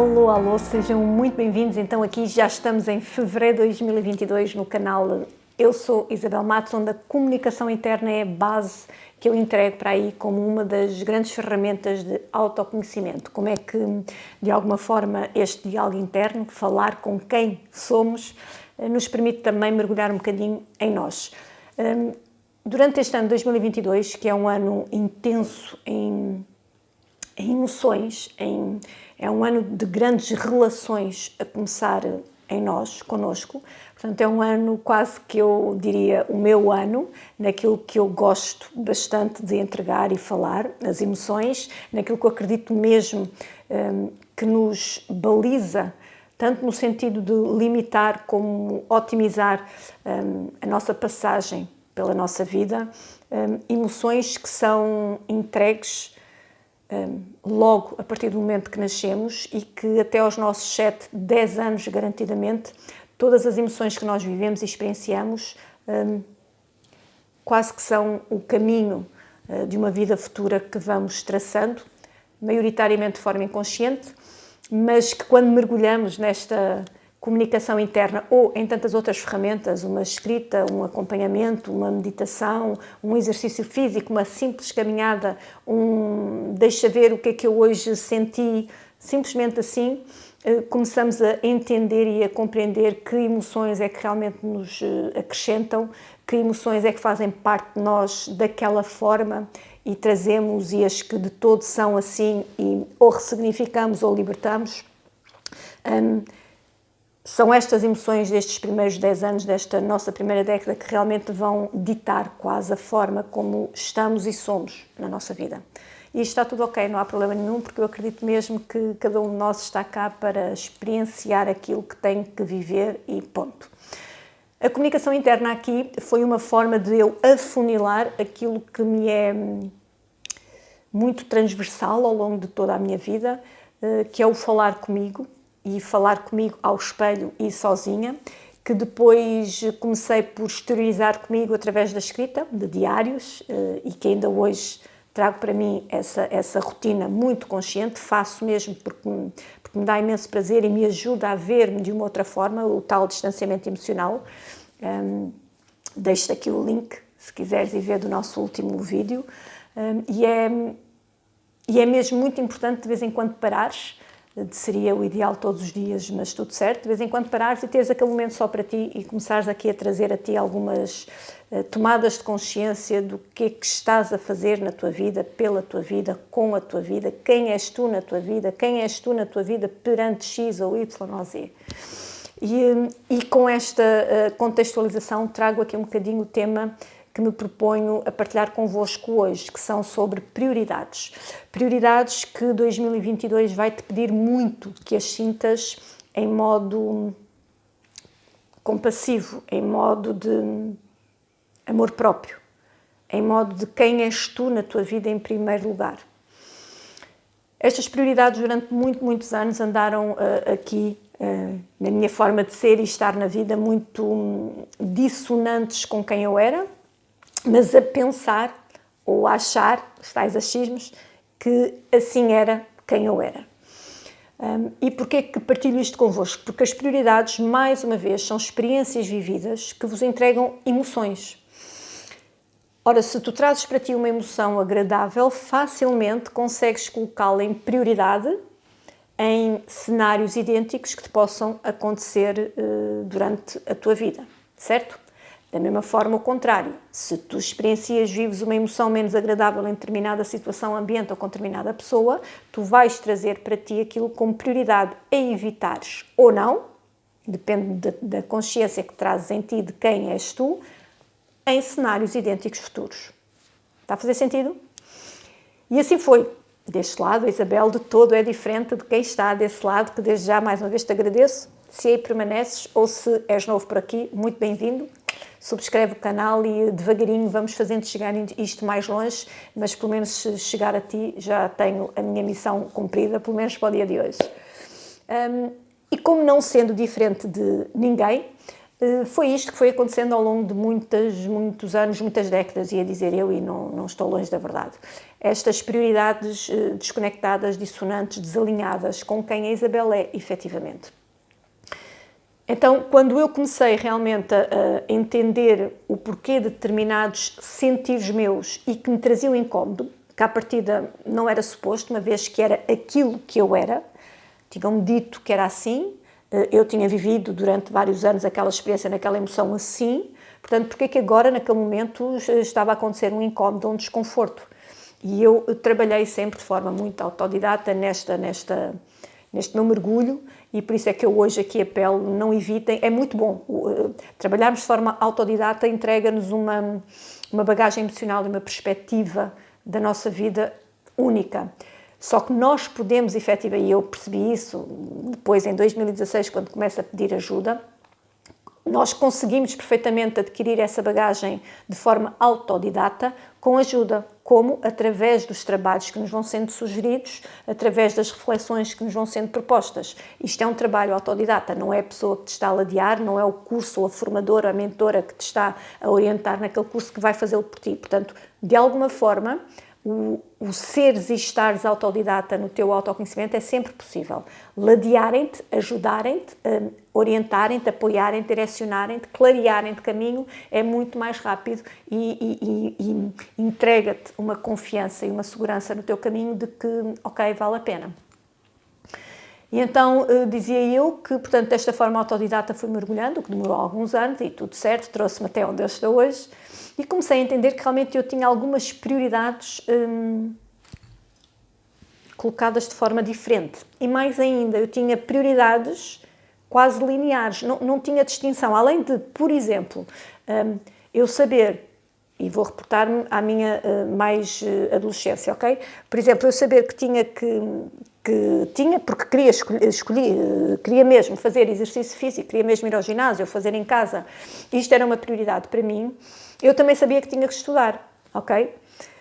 Alô, alô, sejam muito bem-vindos. Então aqui já estamos em fevereiro de 2022 no canal Eu Sou Isabel Matos, onde a comunicação interna é a base que eu entrego para aí como uma das grandes ferramentas de autoconhecimento. Como é que, de alguma forma, este diálogo interno, falar com quem somos, nos permite também mergulhar um bocadinho em nós. Durante este ano de 2022, que é um ano intenso em emoções, é um ano de grandes relações a começar em nós, connosco. Portanto, é um ano quase que eu diria o meu ano, naquilo que eu gosto bastante de entregar e falar, nas emoções, naquilo que eu acredito mesmo que nos baliza, tanto no sentido de limitar como otimizar a nossa passagem pela nossa vida, emoções que são entregues logo a partir do momento que nascemos e que até aos nossos 7, 10 anos garantidamente, todas as emoções que nós vivemos e experienciamos quase que são o caminho de uma vida futura que vamos traçando, maioritariamente de forma inconsciente, mas que quando mergulhamos nesta comunicação interna ou em tantas outras ferramentas, uma escrita, um acompanhamento, uma meditação, um exercício físico, uma simples caminhada, deixa ver o que é que eu hoje senti, simplesmente assim, começamos a entender e a compreender que emoções é que realmente nos acrescentam, que emoções é que fazem parte de nós daquela forma e trazemos e as que de todo são assim e ou ressignificamos ou libertamos. São estas emoções destes primeiros 10 anos, desta nossa primeira década, que realmente vão ditar quase a forma como estamos e somos na nossa vida. E está tudo ok, não há problema nenhum, porque eu acredito mesmo que cada um de nós está cá para experienciar aquilo que tem que viver e ponto. A comunicação interna aqui foi uma forma de eu afunilar aquilo que me é muito transversal ao longo de toda a minha vida, que é o falar comigo, e falar comigo ao espelho e sozinha, que depois comecei por exteriorizar comigo através da escrita, de diários, e que ainda hoje trago para mim essa rotina muito consciente, faço mesmo porque me dá imenso prazer e me ajuda a ver-me de uma outra forma, o tal distanciamento emocional. Deixo-te aqui o link, se quiseres ir ver do nosso último vídeo, e é mesmo muito importante de vez em quando parares, seria o ideal todos os dias, mas tudo certo, de vez em quando parares e teres aquele momento só para ti e começares aqui a trazer a ti algumas tomadas de consciência do que é que estás a fazer na tua vida, pela tua vida, com a tua vida, quem és tu na tua vida, quem és tu na tua vida perante X ou Y ou Z. E com esta contextualização trago aqui um bocadinho o tema que me proponho a partilhar convosco hoje, que são sobre prioridades. Prioridades que 2022 vai-te pedir muito que as sintas em modo compassivo, em modo de amor próprio, em modo de quem és tu na tua vida em primeiro lugar. Estas prioridades durante muitos anos andaram aqui na minha forma de ser e estar na vida muito dissonantes com quem eu era, mas a pensar ou a achar, os tais achismos, que assim era quem eu era. E porquê que partilho isto convosco? Porque as prioridades, mais uma vez, são experiências vividas que vos entregam emoções. Ora, se tu trazes para ti uma emoção agradável, facilmente consegues colocá-la em prioridade em cenários idênticos que te possam acontecer durante a tua vida, certo? Da mesma forma, o contrário, se tu experiencias, vives uma emoção menos agradável em determinada situação, ambiente ou com determinada pessoa, tu vais trazer para ti aquilo como prioridade a evitares ou não, depende da consciência que trazes em ti de quem és tu, em cenários idênticos futuros. Está a fazer sentido? E assim foi. Deste lado, a Isabel de todo é diferente de quem está desse lado, que desde já mais uma vez te agradeço. Se aí permaneces ou se és novo por aqui, muito bem-vindo. Subscreve o canal e devagarinho vamos fazendo chegar isto mais longe, mas pelo menos se chegar a ti já tenho a minha missão cumprida, pelo menos para o dia de hoje. E como não sendo diferente de ninguém, Foi isto que foi acontecendo ao longo de muitos anos, muitas décadas, ia dizer eu, e não estou longe da verdade. Estas prioridades desconectadas, dissonantes, desalinhadas com quem a Isabel é, efetivamente. Então, quando eu comecei realmente a entender o porquê de determinados sentidos meus e que me traziam incómodo, que à partida não era suposto, uma vez que era aquilo que eu era, tinham-me dito que era assim, eu tinha vivido durante vários anos aquela experiência, naquela emoção assim, portanto, porque é que agora, naquele momento, estava a acontecer um incómodo, um desconforto? E eu trabalhei sempre de forma muito autodidata neste meu mergulho, e por isso é que eu hoje aqui apelo, não evitem, é muito bom. Trabalharmos de forma autodidata entrega-nos uma bagagem emocional e uma perspectiva da nossa vida única. Só que nós podemos, efetivamente, e eu percebi isso depois em 2016, quando começo a pedir ajuda, nós conseguimos perfeitamente adquirir essa bagagem de forma autodidata com ajuda, como através dos trabalhos que nos vão sendo sugeridos, através das reflexões que nos vão sendo propostas. Isto é um trabalho autodidata, não é a pessoa que te está a ladear, não é o curso ou a formadora, a mentora que te está a orientar naquele curso que vai fazê-lo por ti. Portanto, de alguma forma, o seres e estares autodidata no teu autoconhecimento é sempre possível. Ladearem-te, ajudarem-te, orientarem-te, apoiarem-te, direcionarem-te, clarearem-te caminho é muito mais rápido e entrega-te uma confiança e uma segurança no teu caminho de que, ok, vale a pena. E então dizia eu que, portanto, desta forma autodidata fui mergulhando, o que demorou alguns anos e tudo certo, trouxe-me até onde eu estou hoje, e comecei a entender que realmente eu tinha algumas prioridades colocadas de forma diferente. E mais ainda, eu tinha prioridades quase lineares, não tinha distinção. Além de, por exemplo, eu saber, e vou reportar-me à minha mais adolescência, ok? Por exemplo, eu saber que tinha porque queria mesmo fazer exercício físico, queria mesmo ir ao ginásio, fazer em casa, isto era uma prioridade para mim, eu também sabia que tinha que estudar, ok?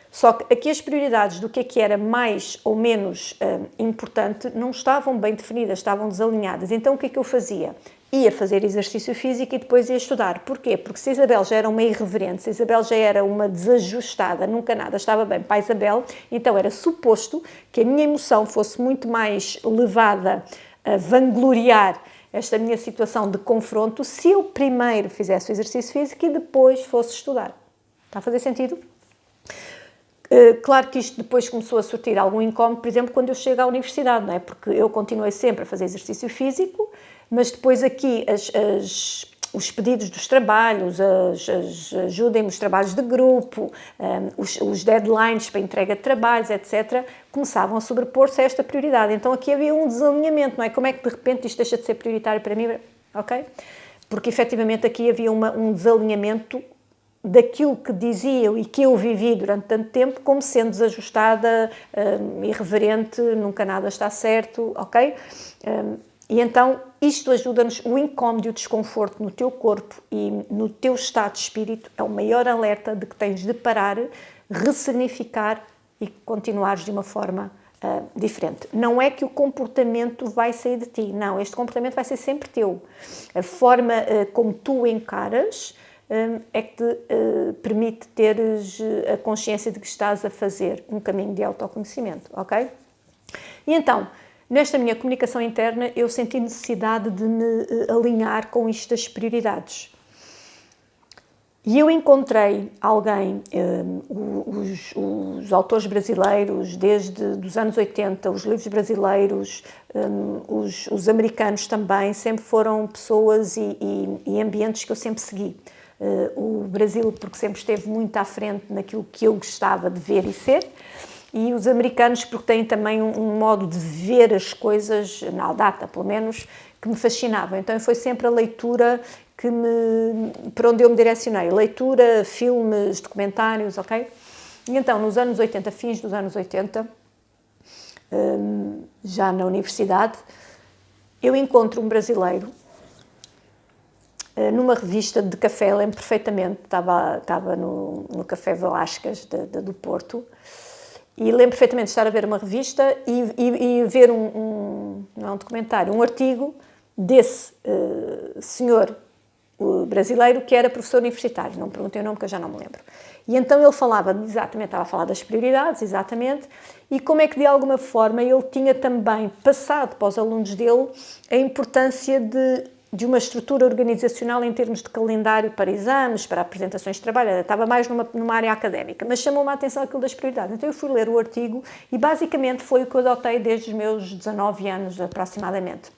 Só que aqui as prioridades do que era mais ou menos importante não estavam bem definidas, estavam desalinhadas. Então o que é que eu fazia? Ia fazer exercício físico e depois ia estudar. Porquê? Porque se a Isabel já era uma irreverente, se a Isabel já era uma desajustada, nunca nada estava bem para a Isabel, então era suposto que a minha emoção fosse muito mais levada a vangloriar esta minha situação de confronto se eu primeiro fizesse o exercício físico e depois fosse estudar. Está a fazer sentido? Claro que isto depois começou a surtir algum incómodo, por exemplo, quando eu chego à universidade, não é? Porque eu continuei sempre a fazer exercício físico, mas depois aqui os pedidos dos trabalhos, ajudem-me os trabalhos de grupo, os deadlines para entrega de trabalhos, etc., começavam a sobrepor-se a esta prioridade. Então aqui havia um desalinhamento, não é? Como é que de repente isto deixa de ser prioritário para mim? Ok? Porque efetivamente aqui havia um desalinhamento daquilo que diziam e que eu vivi durante tanto tempo como sendo desajustada, irreverente, nunca nada está certo, ok? E então isto ajuda-nos, o incómodo e o desconforto no teu corpo e no teu estado de espírito é o maior alerta de que tens de parar, ressignificar e continuares de uma forma diferente. Não é que o comportamento vai sair de ti, não, este comportamento vai ser sempre teu. A forma como tu encaras é que te permite teres a consciência de que estás a fazer um caminho de autoconhecimento, ok? E então, nesta minha comunicação interna, eu senti necessidade de me alinhar com isto das prioridades. E eu encontrei alguém, os autores brasileiros, desde os anos 80, os livros brasileiros, os americanos também, sempre foram pessoas e ambientes que eu sempre segui. O Brasil, porque sempre esteve muito à frente naquilo que eu gostava de ver e ser, e os americanos, porque têm também um modo de ver as coisas, na data pelo menos, que me fascinava. Então foi sempre a leitura para onde eu me direcionei. Leitura, filmes, documentários, ok? E então, nos anos 80, fins dos anos 80, já na universidade, eu encontro um brasileiro numa revista de café, lembro perfeitamente, estava no Café Velasquez do Porto, e lembro perfeitamente de estar a ver uma revista e ver não é um documentário, um artigo desse senhor brasileiro que era professor universitário, não me perguntei o nome que eu já não me lembro. E então ele falava exatamente, estava a falar das prioridades, exatamente, e como é que de alguma forma ele tinha também passado para os alunos dele a importância de uma estrutura organizacional em termos de calendário para exames, para apresentações de trabalho, estava mais numa área académica, mas chamou-me a atenção aquilo das prioridades. Então eu fui ler o artigo e basicamente foi o que eu adotei desde os meus 19 anos aproximadamente.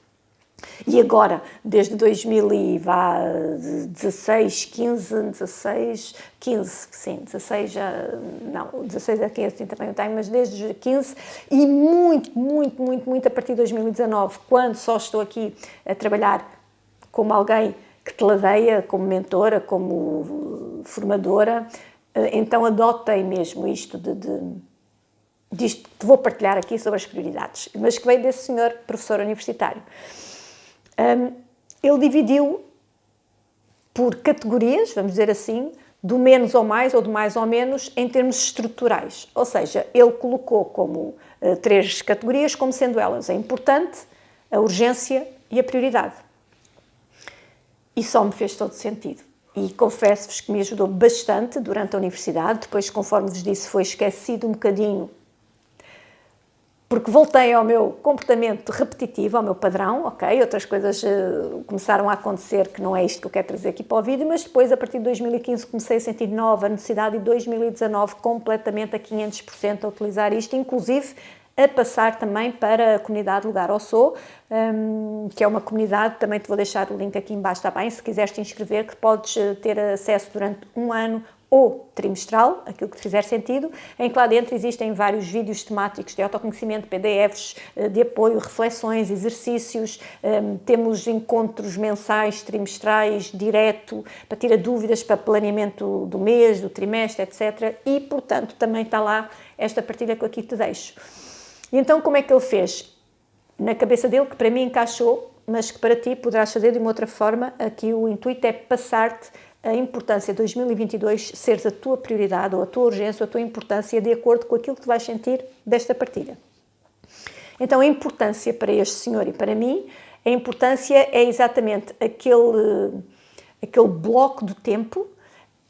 E agora, desde 2016, 15, 16, 15, sim, 16 já, não, 16 a 15 sim, também eu tenho, mas desde 15 e muito a partir de 2019, quando só estou aqui a trabalhar como alguém que te ladeia, como mentora, como formadora, então adotei mesmo isto disto que vou partilhar aqui sobre as prioridades, mas que veio desse senhor professor universitário. Ele dividiu por categorias, vamos dizer assim, do menos ou mais ou do mais ou menos em termos estruturais. Ou seja, ele colocou como 3 categorias, como sendo elas a importante, a urgência e a prioridade. E só me fez todo sentido. E confesso-vos que me ajudou bastante durante a universidade. Depois, conforme vos disse, foi esquecido um bocadinho, porque voltei ao meu comportamento repetitivo, ao meu padrão, ok? Outras coisas começaram a acontecer que não é isto que eu quero trazer aqui para o vídeo, mas depois, a partir de 2015, comecei a sentir nova necessidade e 2019 completamente a 500% a utilizar isto, inclusive a passar também para a comunidade Lugar ao Sou, que é uma comunidade, também te vou deixar o link aqui em baixo, está bem? Se quiseres te inscrever, que podes ter acesso durante um ano ou trimestral, aquilo que te fizer sentido, em que lá dentro existem vários vídeos temáticos de autoconhecimento, PDFs de apoio, reflexões, exercícios, temos encontros mensais, trimestrais, direto, para tirar dúvidas, para planeamento do mês, do trimestre, etc. E, portanto, também está lá esta partilha que eu aqui te deixo. E então, como é que ele fez? Na cabeça dele, que para mim encaixou, mas que para ti poderás fazer de uma outra forma. Aqui o intuito é passar-te a importância de 2022 seres a tua prioridade, ou a tua urgência, ou a tua importância, de acordo com aquilo que tu vais sentir desta partilha. Então, a importância para este senhor e para mim, a importância é exatamente aquele bloco de tempo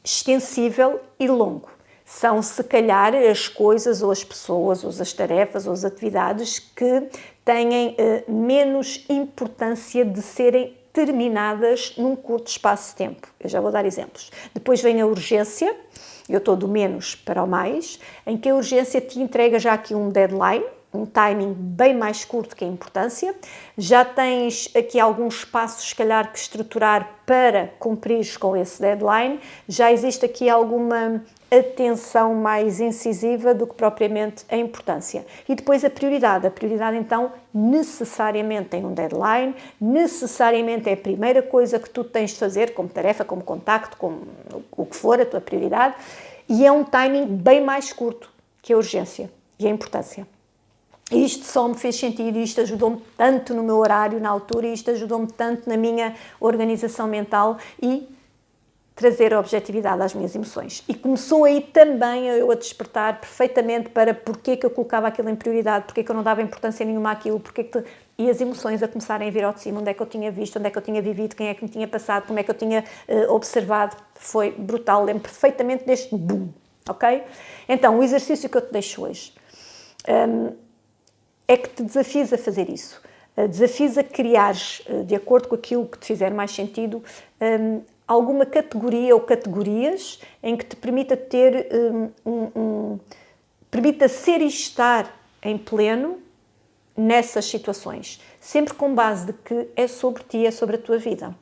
extensível e longo. São, se calhar, as coisas, ou as pessoas, ou as tarefas, ou as atividades que têm menos importância de serem terminadas num curto espaço de tempo. Eu já vou dar exemplos. Depois vem a urgência, eu estou do menos para o mais, em que a urgência te entrega já aqui um deadline, um timing bem mais curto que a importância. Já tens aqui alguns passos, se calhar, que estruturar para cumprires com esse deadline. Já existe aqui alguma atenção mais incisiva do que propriamente a importância. E depois a prioridade. A prioridade, então, necessariamente tem um deadline, necessariamente é a primeira coisa que tu tens de fazer, como tarefa, como contacto, como o que for a tua prioridade, e é um timing bem mais curto que a urgência e a importância. E isto só me fez sentido, e isto ajudou-me tanto no meu horário na altura, e isto ajudou-me tanto na minha organização mental e trazer a objetividade às minhas emoções. E começou aí também eu a despertar perfeitamente para porque que eu colocava aquilo em prioridade, porque que eu não dava importância nenhuma àquilo, e as emoções a começarem a vir ao de cima, onde é que eu tinha visto, onde é que eu tinha vivido, quem é que me tinha passado, como é que eu tinha observado. Foi brutal, lembro perfeitamente deste boom, ok? Então, o exercício que eu te deixo hoje é que te desafies a fazer isso. Desafies a criares, de acordo com aquilo que te fizer mais sentido, alguma categoria ou categorias em que te permita ter permita ser e estar em pleno nessas situações, sempre com base de que é sobre ti, é sobre a tua vida.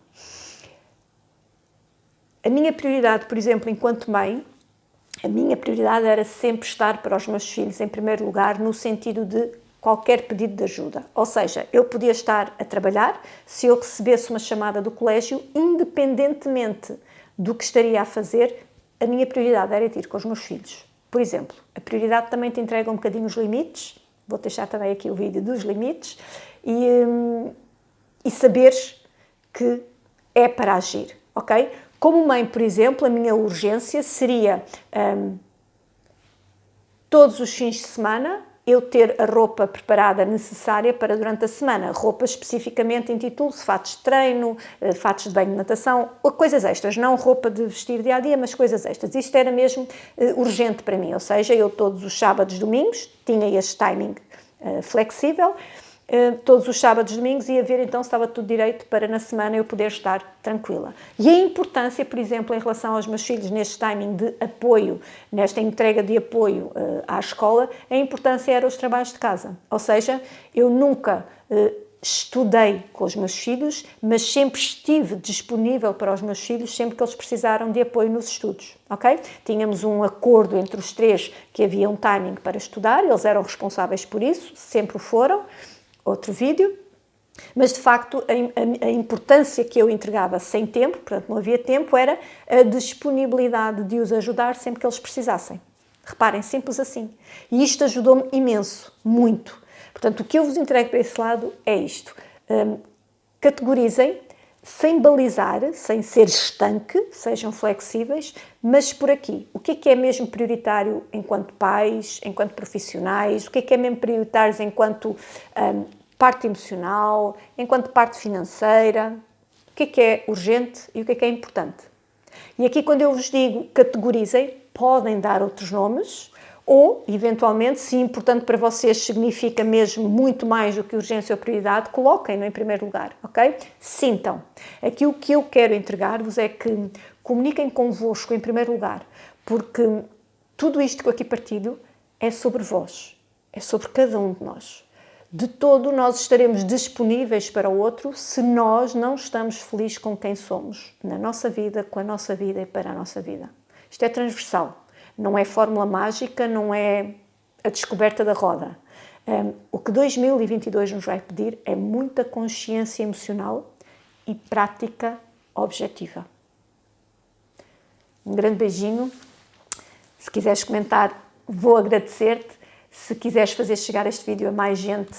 A minha prioridade, por exemplo, enquanto mãe, a minha prioridade era sempre estar para os meus filhos em primeiro lugar, no sentido de qualquer pedido de ajuda. Ou seja, eu podia estar a trabalhar, se eu recebesse uma chamada do colégio, independentemente do que estaria a fazer, a minha prioridade era ir com os meus filhos. Por exemplo, a prioridade também te entrega um bocadinho os limites, vou deixar também aqui o vídeo dos limites, e saberes que é para agir, ok? Como mãe, por exemplo, a minha urgência seria todos os fins de semana eu ter a roupa preparada necessária para durante a semana. Roupa especificamente intitula-se fatos de treino, fatos de banho de natação, coisas extras, não roupa de vestir dia a dia, mas coisas extras. Isto era mesmo urgente para mim, ou seja, eu todos os sábados, domingos, tinha este timing flexível, todos os sábados, domingos, ia ver então se estava tudo direito para na semana eu poder estar tranquila. E a importância, por exemplo, em relação aos meus filhos, neste timing de apoio, nesta entrega de apoio à escola, a importância era os trabalhos de casa. Ou seja, eu nunca estudei com os meus filhos, mas sempre estive disponível para os meus filhos sempre que eles precisaram de apoio nos estudos, ok? Tínhamos um acordo entre os três que havia um timing para estudar, eles eram responsáveis por isso, sempre o foram. Outro vídeo, mas de facto a importância que eu entregava sem tempo, portanto não havia tempo, era a disponibilidade de os ajudar sempre que eles precisassem. Reparem, simples assim. E isto ajudou-me imenso, muito. Portanto, o que eu vos entrego para esse lado é isto. Categorizem, sem balizar, sem ser estanque, sejam flexíveis, mas por aqui. O que é mesmo prioritário enquanto pais, enquanto profissionais? O que é mesmo prioritário enquanto parte emocional, enquanto parte financeira? O que é urgente e o que é importante? E aqui, quando eu vos digo categorizem, podem dar outros nomes, ou, eventualmente, se importante para vocês significa mesmo muito mais do que urgência ou prioridade, coloquem-no em primeiro lugar, ok? Sintam. Aqui o que eu quero entregar-vos é que comuniquem convosco em primeiro lugar, porque tudo isto que eu aqui partilho é sobre vós, é sobre cada um de nós. De todo, nós estaremos disponíveis para o outro se nós não estamos felizes com quem somos, na nossa vida, com a nossa vida e para a nossa vida. Isto é transversal. Não é fórmula mágica, não é a descoberta da roda. O que 2022 nos vai pedir é muita consciência emocional e prática objetiva. Um grande beijinho. Se quiseres comentar, vou agradecer-te. Se quiseres fazer chegar este vídeo a mais gente,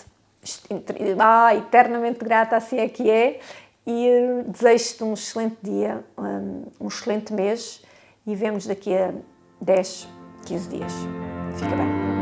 eternamente grata, assim é que é. E desejo-te um excelente dia, um excelente mês e vemos daqui a 10, 15 dias. Fica bem.